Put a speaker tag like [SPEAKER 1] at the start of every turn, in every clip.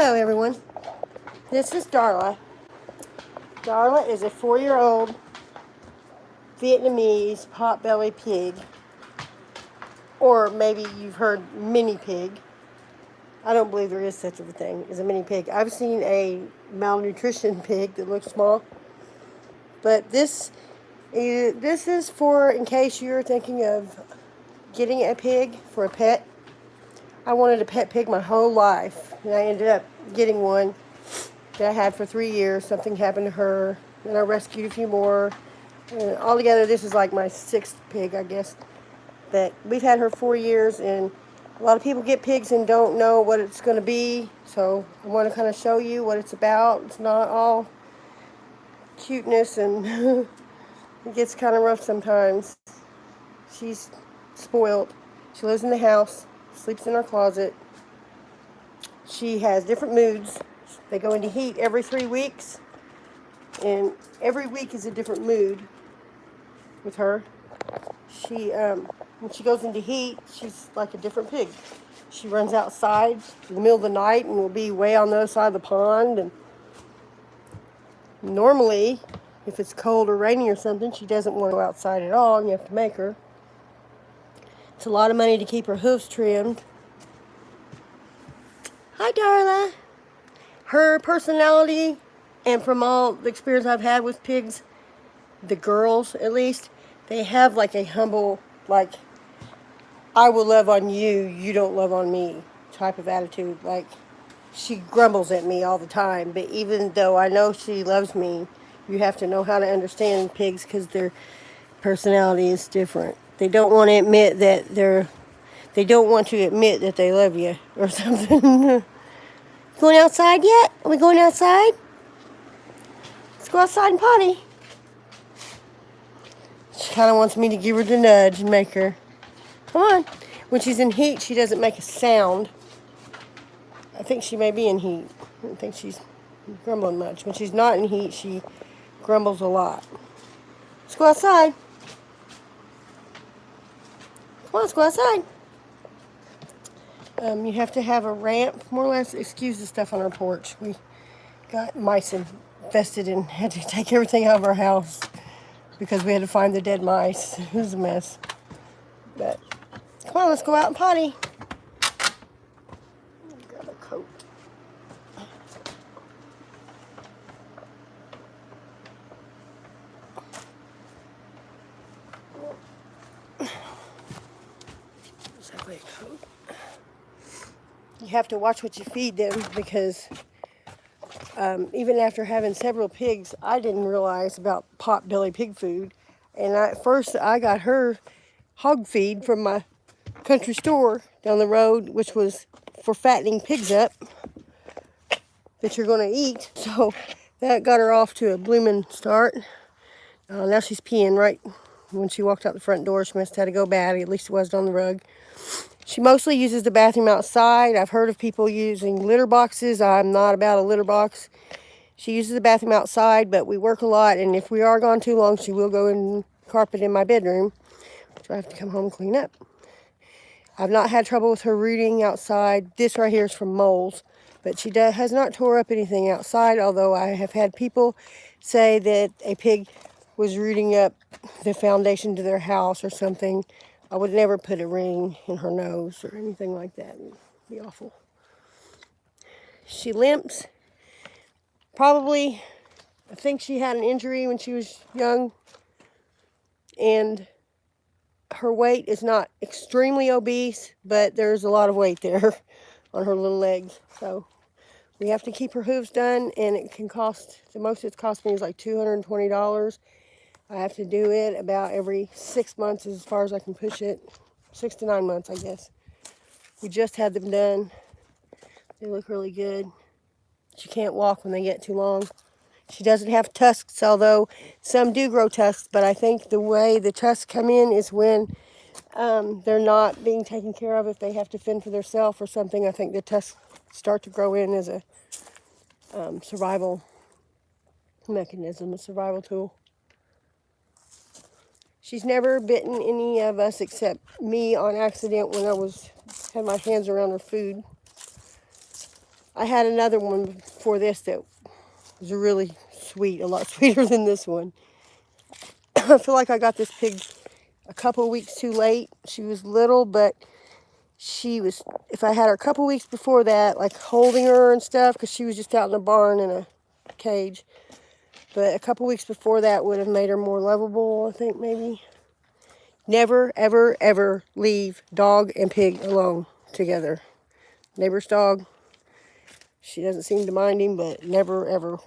[SPEAKER 1] Hello everyone, this is Darla. Darla is a 4-year-old Vietnamese potbelly pig, or maybe you've heard mini pig. I don't believe there is such a thing as a mini pig. I've seen a malnutrition pig that looks small, but this is for in case you're thinking of getting a pig for a pet. I wanted a pet pig my whole life, and I ended up getting one that I had for 3 years. Something happened to her, and I rescued a few more. And altogether, this is like my 6th pig, I guess. But we've had her 4 years, and a lot of people get pigs and don't know what it's going to be. So I want to kind of show you what it's about. It's not all cuteness, and it gets kind of rough sometimes. She's spoiled. She lives in the house, sleeps in our closet. She has different moods. They go into heat every 3 weeks, and every week is a different mood with her. When she goes into heat, she's like a different pig. She runs outside in the middle of the night and will be way on the other side of the pond. And normally, if it's cold or rainy or something, she doesn't want to go outside at all, and you have to make her. It's a lot of money to keep her hooves trimmed. Hi, Darla. Her personality, and from all the experience I've had with pigs, the girls at least, they have like a humble, like, I will love on you, you don't love on me type of attitude. Like, she grumbles at me all the time, but even though I know she loves me, you have to know how to understand pigs because their personality is different. They don't want to admit that they don't want to admit that they love you or something. Going outside yet? Are we going outside? Let's go outside and potty. She kind of wants me to give her the nudge and make her. Come on. When she's in heat, she doesn't make a sound. I think she may be in heat. I don't think she's grumbling much. When she's not in heat, she grumbles a lot. Let's go outside. Come on, let's go outside. You have to have a ramp, more or less. Excuse the stuff on our porch. We got mice infested and had to take everything out of our house because we had to find the dead mice. It was a mess. But come on, let's go out and potty. Grab a coat. Exactly a coat. You have to watch what you feed them because even after having several pigs, I didn't realize about potbelly pig food. And at first, I got her hog feed from my country store down the road, which was for fattening pigs up that you're going to eat. So that got her off to a blooming start. Now she's peeing right when she walked out the front door. She must have had to go batty. At least it wasn't on the rug. She mostly uses the bathroom outside. I've heard of people using litter boxes. I'm not about a litter box. She uses the bathroom outside, but we work a lot, and if we are gone too long, she will go and carpet in my bedroom, which I have to come home and clean up. I've not had trouble with her rooting outside. This right here is from moles, but she has not tore up anything outside, although I have had people say that a pig was rooting up the foundation to their house or something. I would never put a ring in her nose or anything like that. It'd be awful. She limps. Probably, I think she had an injury when she was young, and her weight is not extremely obese, but there's a lot of weight there on her little legs. So we have to keep her hooves done, and it can cost, the most it's cost me is like $220. I have to do it about every 6 months as far as I can push it. 6 to 9 months, I guess. We just had them done. They look really good. She can't walk when they get too long. She doesn't have tusks, although some do grow tusks, but I think the way the tusks come in is when they're not being taken care of. If they have to fend for themselves or something, I think the tusks start to grow in as a survival mechanism, a survival tool. She's never bitten any of us except me on accident when I had my hands around her food. I had another one before this that was really sweet, a lot sweeter than this one. I feel like I got this pig a couple weeks too late. She was little, but she was, if I had her a couple weeks before that, like holding her and stuff, because she was just out in the barn in a cage. But a couple weeks before that would have made her more lovable, I think, maybe. Never, ever, ever leave dog and pig alone together. Neighbor's dog, she doesn't seem to mind him, but never, ever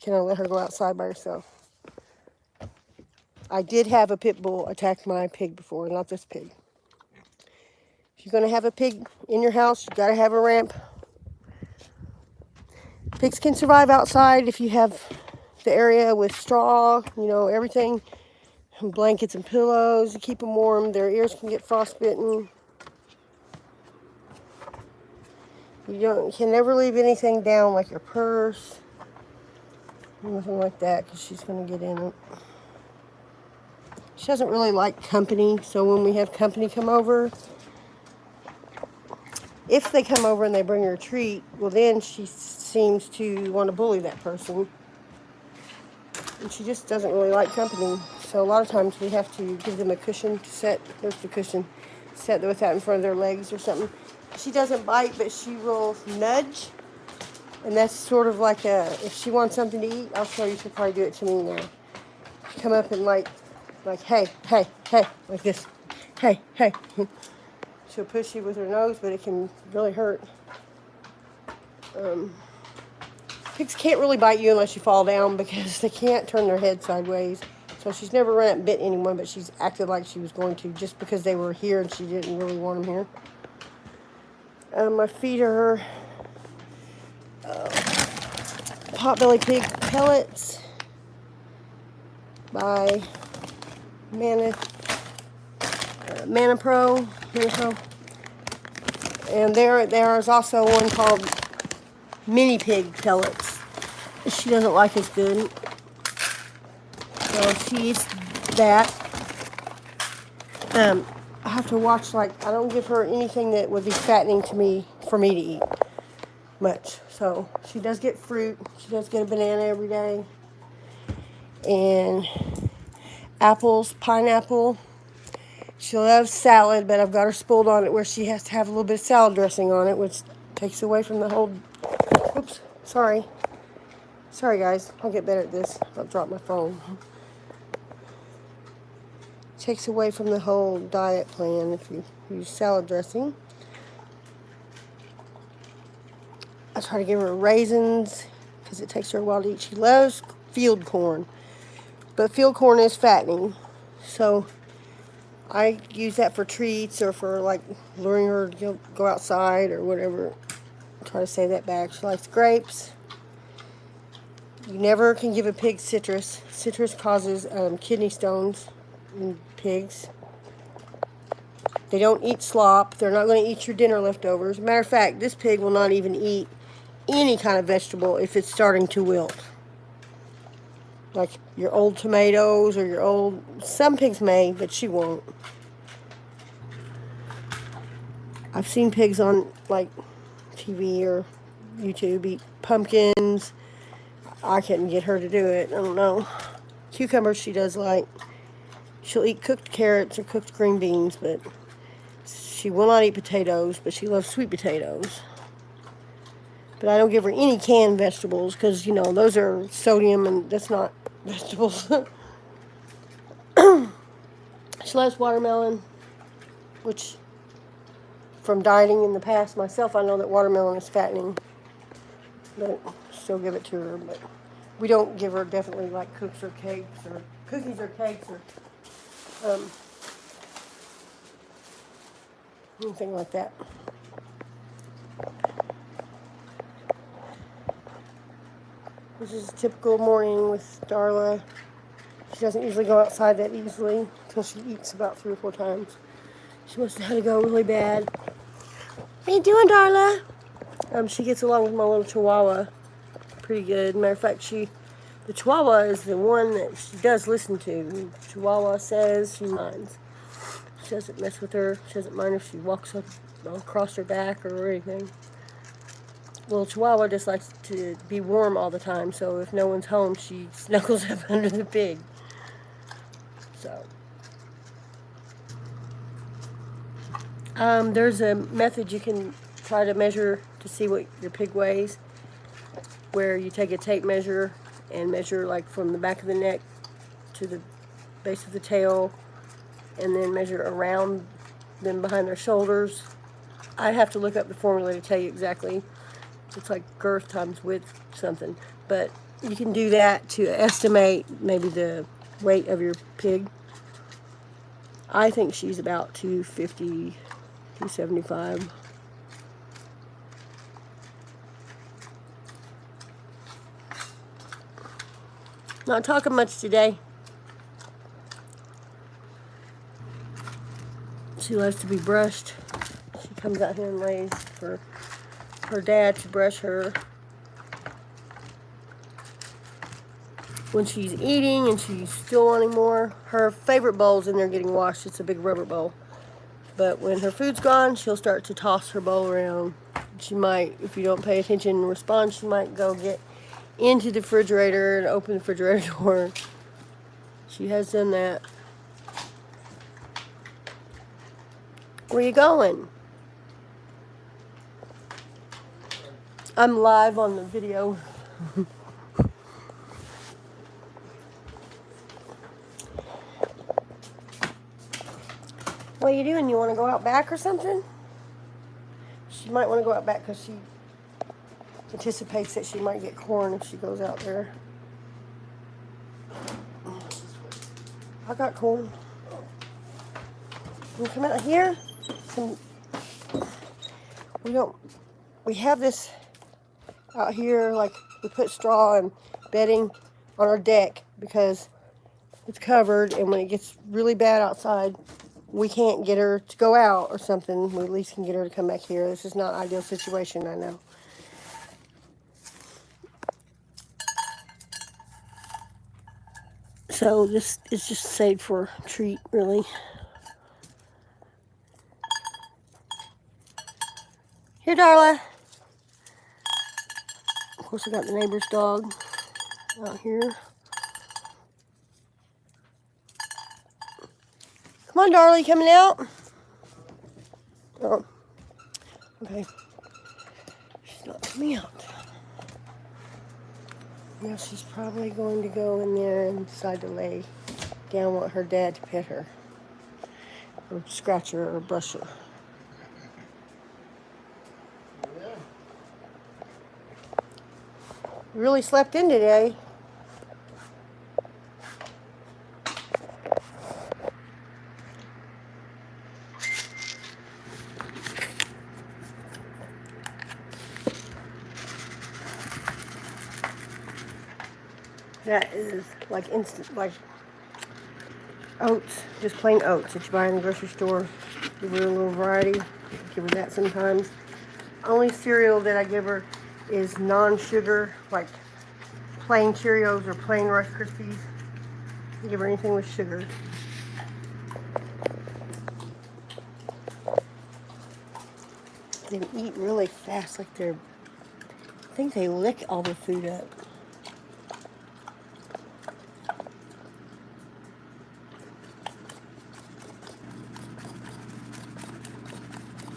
[SPEAKER 1] can I let her go outside by herself. I did have a pit bull attack my pig before, not this pig. If you're going to have a pig in your house, you've got to have a ramp. Pigs can survive outside if you have the area with straw, you know, everything. And blankets and pillows to keep them warm. Their ears can get frostbitten. You can never leave anything down like your purse. Nothing like that, because she's going to get in it. She doesn't really like company, so when we have company come over, if they come over and they bring her a treat, well then she seems to want to bully that person. And she just doesn't really like company. So a lot of times we have to give them a cushion to set. There's the cushion. Set with that in front of their legs or something. She doesn't bite, but she will nudge. And that's sort of like if she wants something to eat, I'll show you. She'll probably do it to me now. Come up and like, hey, hey, hey, like this. Hey, hey. She'll push you with her nose, but it can really hurt. Pigs can't really bite you unless you fall down because they can't turn their head sideways. So she's never run up and bit anyone, but she's acted like she was going to just because they were here and she didn't really want them here. I feed her potbelly pig pellets by Mana Pro. And there is also one called mini pig pellets. She doesn't like as good. So she eats that. I have to watch, like, I don't give her anything that would be fattening to me for me to eat much. So she does get fruit. She does get a banana every day. And apples, pineapple. She loves salad, but I've got her spoiled on it where she has to have a little bit of salad dressing on it, which takes away from the whole... Oops, sorry. Sorry, guys. I'll get better at this. I'll drop my phone. Takes away from the whole diet plan if you use salad dressing. I try to give her raisins because it takes her a while to eat. She loves field corn, but field corn is fattening. So I use that for treats or for like luring her to go outside or whatever. Try to save that back. She likes grapes. You never can give a pig citrus. Citrus causes kidney stones in pigs. They don't eat slop. They're not going to eat your dinner leftovers. Matter of fact, this pig will not even eat any kind of vegetable if it's starting to wilt. Like your old tomatoes or your old... Some pigs may, but she won't. I've seen pigs on like TV or YouTube eat pumpkins. I couldn't get her to do it. I don't know. Cucumbers she does like. She'll eat cooked carrots or cooked green beans, but she will not eat potatoes, but she loves sweet potatoes. But I don't give her any canned vegetables because, you know, those are sodium and that's not vegetables. She loves watermelon, which from dieting in the past myself, I know that watermelon is fattening. But still give it to her. But we don't give her definitely like cookies or cakes or anything like that. This is a typical morning with Darla. She doesn't usually go outside that easily until she eats about 3 or 4 times. She must have had to go really bad. What are you doing, Darla? She gets along with my little Chihuahua pretty good. Matter of fact, the Chihuahua is the one that she does listen to. Chihuahua says, she minds. She doesn't mess with her. She doesn't mind if she walks up across her back or anything. little Chihuahua just likes to be warm all the time, so if no one's home, she snuggles up under the pig. So, there's a method you can try to measure to see what your pig weighs, where you take a tape measure and measure like from the back of the neck to the base of the tail, and then measure around them behind their shoulders. I'd have to look up the formula to tell you exactly. It's like girth times width something. But you can do that to estimate maybe the weight of your pig. I think she's about 250, 275. Not talking much today. She loves to be brushed. She comes out here and lays for her dad to brush her. When she's eating and she's still wanting more, her favorite bowl's in there getting washed. It's a big rubber bowl. But when her food's gone, she'll start to toss her bowl around. She might, if you don't pay attention and respond, she might go get into the refrigerator and open the refrigerator door. She has done that. Where you going? I'm live on the video. What are you doing? You want to go out back or something? She might want to go out back because she anticipates that she might get corn if she goes out there. I got corn. You come out here? We have this out here, like we put straw and bedding on our deck because it's covered, and when it gets really bad outside, we can't get her to go out or something. We at least can get her to come back here. This is not an ideal situation, I know. So this is just saved for a treat, really. Here, Darla. Of course, I got the neighbor's dog out here. Come on, Darla, you coming out? Oh, okay. She's not coming out. Now she's probably going to go in there and decide to lay down, want her dad to pet her, or scratch her, or brush her. You really slept in today. That is like instant, like oats, just plain oats that you buy in the grocery store. Give her a little variety. Give her that sometimes. Only cereal that I give her is non-sugar, like plain Cheerios or plain Rice Krispies. Give her anything with sugar. They eat really fast, like I think they lick all the food up.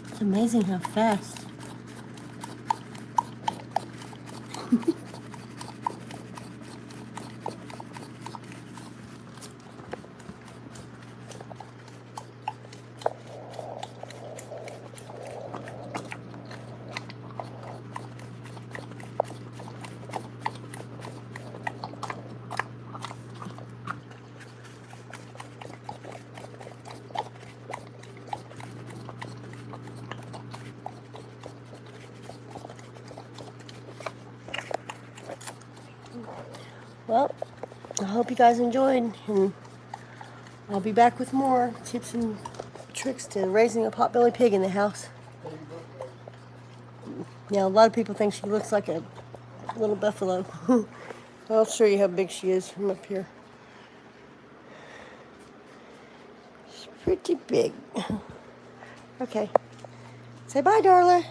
[SPEAKER 1] It's amazing how fast. Well, I hope you guys enjoyed, and I'll be back with more tips and tricks to raising a potbelly pig in the house. Yeah, a lot of people think she looks like a little buffalo. I'll show you how big she is from up here. She's pretty big. Okay. Say bye, Darla.